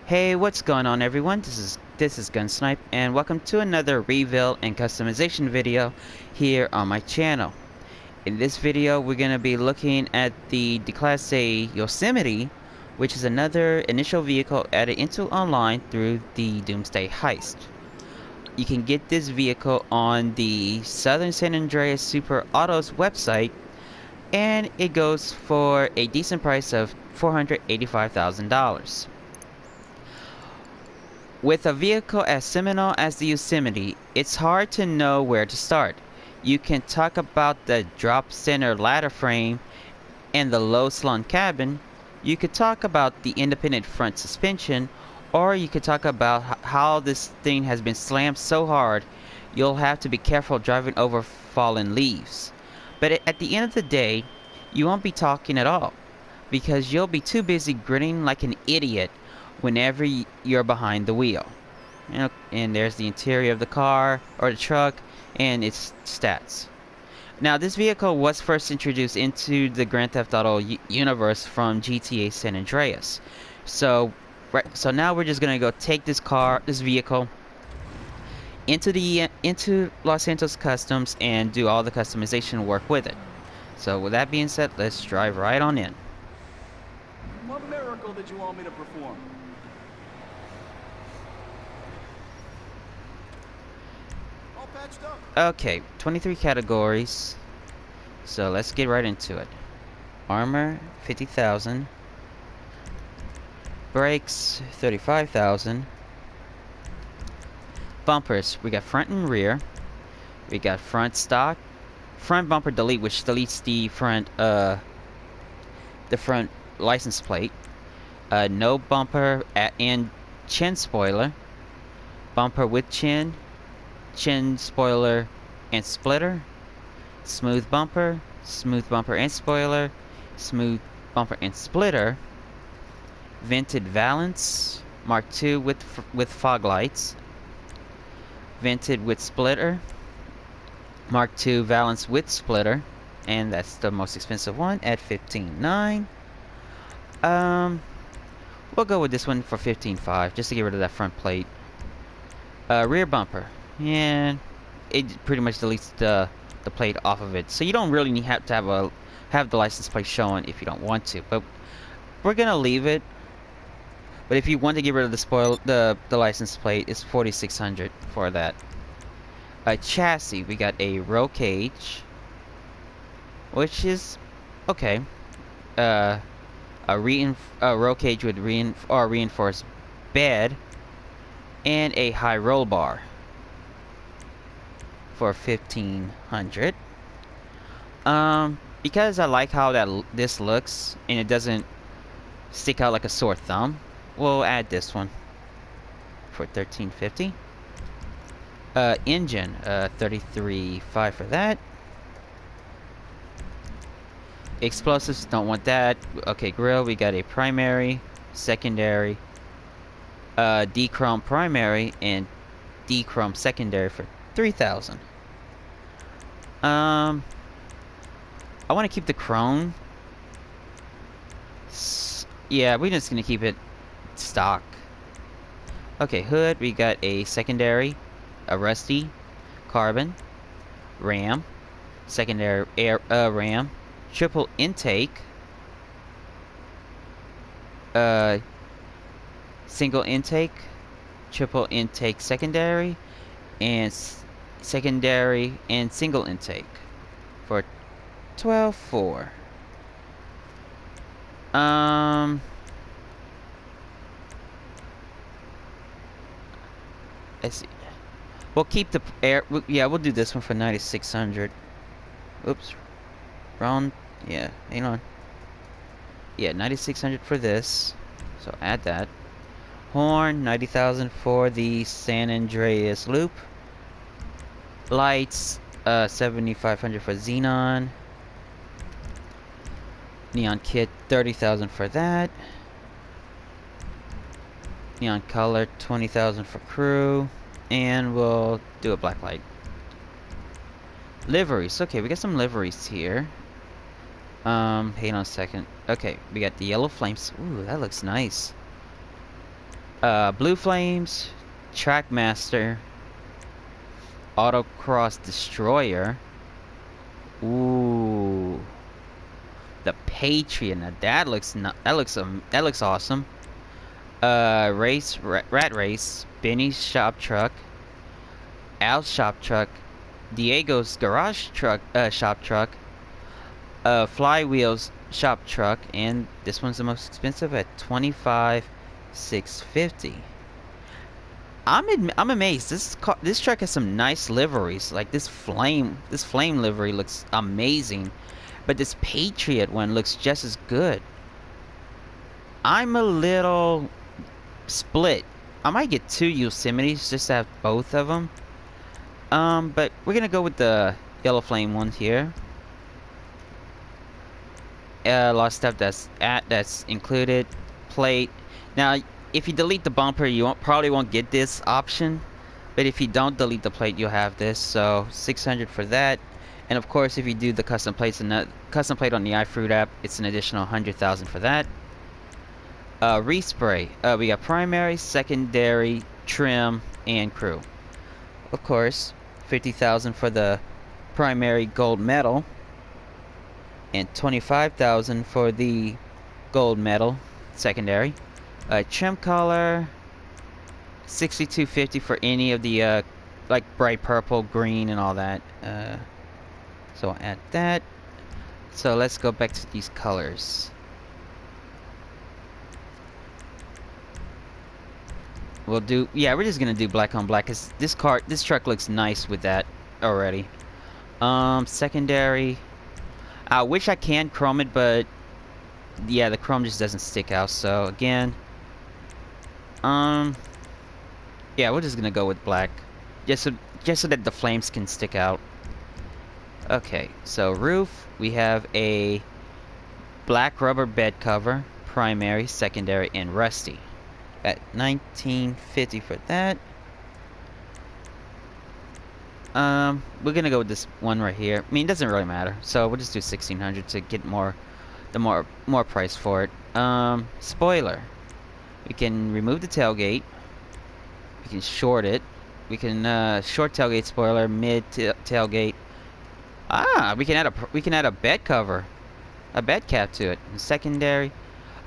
Hey, what's going on everyone? This is Gunsnipe and welcome to another reveal and customization video here on my channel. In this video, we're going to be looking at the Declasse Yosemite, which is another initial vehicle added into online through the Doomsday Heist. You can get this vehicle on the Southern San Andreas Super Autos website, and it goes for a decent price of $485,000. With a vehicle as seminal as the Yosemite, it's hard to know where to start. You can talk about the drop center ladder frame and the low slung cabin. You could talk about the independent front suspension, or you could talk about how this thing has been slammed so hard you'll have to be careful driving over fallen leaves. But at the end of the day, you won't be talking at all, because you'll be too busy grinning like an idiot whenever you're behind the wheel. And there's the interior of the car or the truck and its stats. Now, this vehicle was first introduced into the Grand Theft Auto universe from GTA San Andreas. So now we're just gonna go take this vehicle into Los Santos Customs and do all the customization work with it. So with that being said, let's drive right on in. What miracle did you want me to perform? All patched up. Okay, 23 categories. So let's get right into it. Armor, 50,000. Brakes, 35,000. Bumpers, we got front and rear. We got front stock. Front bumper delete, which deletes the front license plate. No bumper and chin spoiler. Bumper with chin spoiler and splitter. Smooth bumper and spoiler. Smooth bumper and splitter. Vented valance, Mark II with fog lights. Vented with splitter, Mark II valance with splitter, and that's the most expensive one at $15,900. We'll go with this one for $15,500 just to get rid of that front plate. Rear bumper, and it pretty much deletes the plate off of it, so you don't really have to have the license plate showing if you don't want to, but we're gonna leave it. But if you want to get rid of the license plate, it's $4,600 for that. A chassis, we got a roll cage, which is okay. A roll cage with reinforced bed, and a high roll bar for $1,500. Because I like how this looks and it doesn't stick out like a sore thumb, we'll add this one for $1,350. Engine, $33,500 for that. Explosives, don't want that. Okay, grill, we got a primary, secondary, D-chrome primary, and D-chrome secondary for $3,000. I want to keep the chrome. Yeah, we're just gonna keep it stock. Okay, hood, we got a secondary, a rusty, carbon, ram, secondary ram, triple intake, single intake, triple intake secondary, and secondary and single intake for $12,400. Let's see. We'll keep the air. Yeah, we'll do this one for $9,600. Oops, wrong. Yeah, hang on. Yeah, $9,600 for this. So add that. Horn, $90,000 for the San Andreas loop. Lights, $7,500 for xenon. Neon kit, $30,000 for that. Neon color, $20,000 for crew, and we'll do a black light. Liveries. Okay, we got some liveries here. Hang on a second. Okay, we got the yellow flames. Ooh, that looks nice. Blue Flames, Trackmaster, Autocross Destroyer. Ooh, the Patriot. Now that looks awesome. Rat Race, Benny's Shop Truck, Al's Shop Truck, Diego's Garage Truck, Shop Truck, Flywheel's Shop Truck, and this one's the most expensive at $25,650. I'm amazed. This truck has some nice liveries. Like this flame livery looks amazing, but this Patriot one looks just as good. I'm a little split. I might get two Yosemites just to have both of them. But we're gonna go with the yellow flame one here. A lot of stuff that's included. Plate. Now, if you delete the bumper, you probably won't get this option. But if you don't delete the plate, you'll have this. So 600 for that. And of course, if you do the custom plates and custom plate on the iFruit app, it's an additional 100,000 for that. Respray. We got primary, secondary, trim, and crew. Of course, 50,000 for the primary gold medal, and 25,000 for the gold medal secondary. Trim color, 6250 for any of the like bright purple, green, and all that. So I'll add that. So let's go back to these colors. We'll do, yeah, we're just gonna do black on black, cause this truck looks nice with that already. Secondary. I wish I can chrome it, but yeah, the chrome just doesn't stick out. So again, yeah, we're just gonna go with black, just so that the flames can stick out. Okay, so roof, we have a black rubber bed cover, primary, secondary, and rusty. At $19.50 for that. We're gonna go with this one right here. I mean, it doesn't really matter, so we'll just do 1,600 to get more price for it. Spoiler. We can remove the tailgate. We can short it. We can short tailgate spoiler, mid tailgate. We can add a bed cover, a bed cap to it. Secondary,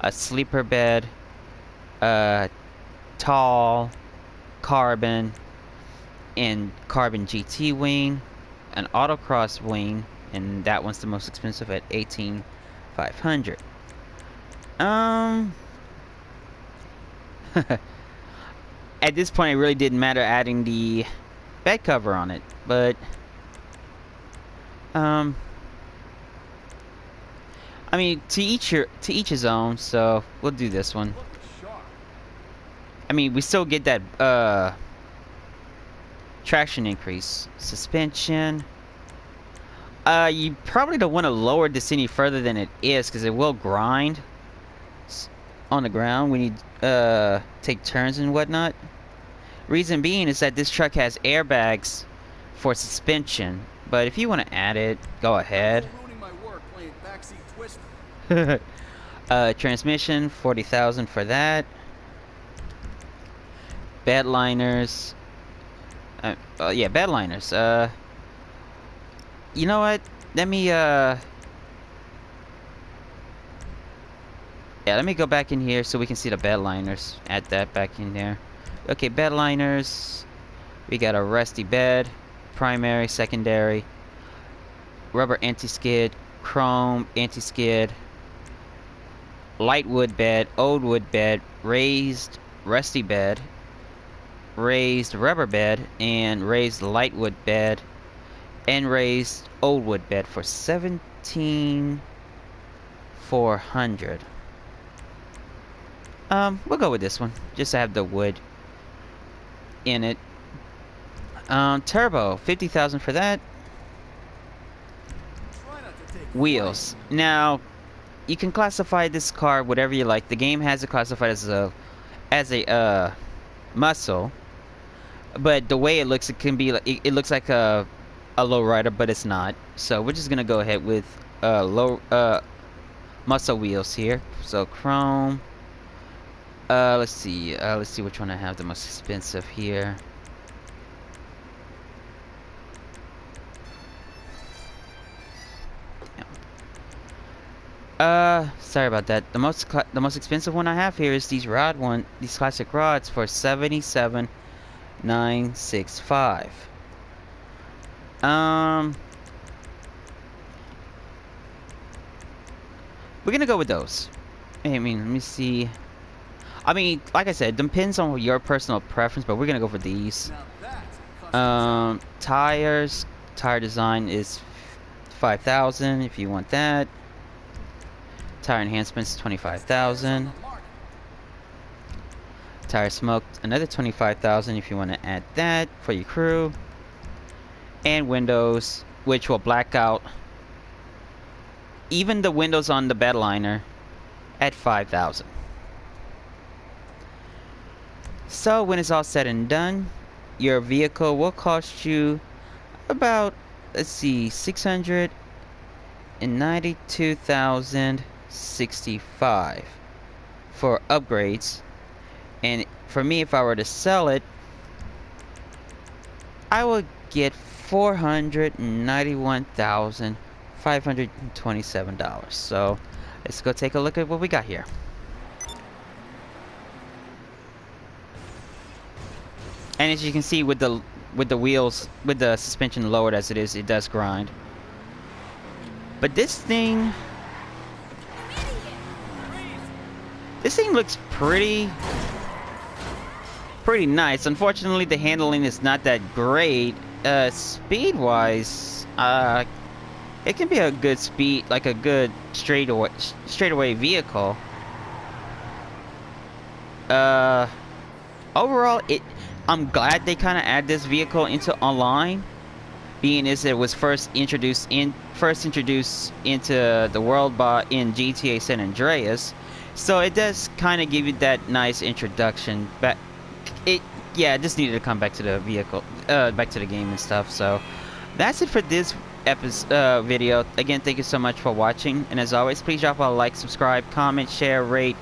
a sleeper bed, tall, carbon, and carbon GT wing, an autocross wing, and that one's the most expensive at $18,500. At this point, it really didn't matter adding the bed cover on it, but I mean, to each his own. So we'll do this one. I mean, we still get that traction increase. Suspension. You probably don't want to lower this any further than it is, because it will grind on the ground when you take turns and whatnot. Reason being is that this truck has airbags for suspension, but if you want to add it, go ahead. Transmission, 40,000 for that. Bedliners. Yeah, Bedliners. You know what? Let me yeah, let me go back in here so we can see the Bedliners. Add that back in there. Okay, Bedliners. We got a rusty bed, primary, secondary, rubber anti-skid, chrome anti-skid, light wood bed, old wood bed, raised rusty bed, raised rubber bed, and raised light wood bed, and raised old wood bed for $17,400. We'll go with this one, just to have the wood in it. Turbo, 50,000 for that. Wheels. Now, you can classify this car whatever you like. The game has it classified as a muscle, but the way it looks, it can be it looks like a lowrider, but it's not. So we're just gonna go ahead with muscle wheels here. So chrome, Let's see. Let's see which one I have the most expensive here. Sorry about that. The most expensive one I have here is these classic rods for 77,965. We're gonna go with those. I mean, let me see. I mean, like I said, it depends on your personal preference, but we're gonna go for these. Now that's a custom job. Tires. Tire design is 5,000 if you want that. Tire enhancements, There's 25,000. on the market. Tire smoke, another 25,000 if you want to add that for your crew. And windows, which will black out even the windows on the Bedliner at 5,000. So when it's all said and done, your vehicle will cost you about, let's see, 692,065 for upgrades. And for me, if I were to sell it, I would get $491,527. So let's go take a look at what we got here. And as you can see, with the wheels, with the suspension lowered as it is, it does grind. But this thing looks pretty nice. Unfortunately, the handling is not that great. Speed-wise, it can be a good speed, like a good straightaway vehicle. Overall, I'm glad they kind of add this vehicle into online, being as it was first introduced into the world in GTA San Andreas. So it does kind of give you that nice introduction. But it just needed to come back to the vehicle, back to the game and stuff. So that's it for this video. Again, thank you so much for watching, and as always, please drop a like, subscribe, comment, share, rate,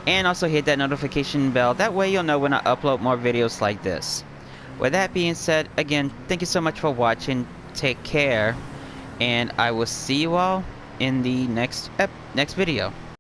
and also hit that notification bell. That way you'll know when I upload more videos like this. With that being said, again, thank you so much for watching. Take care, and I will see you all in the next video.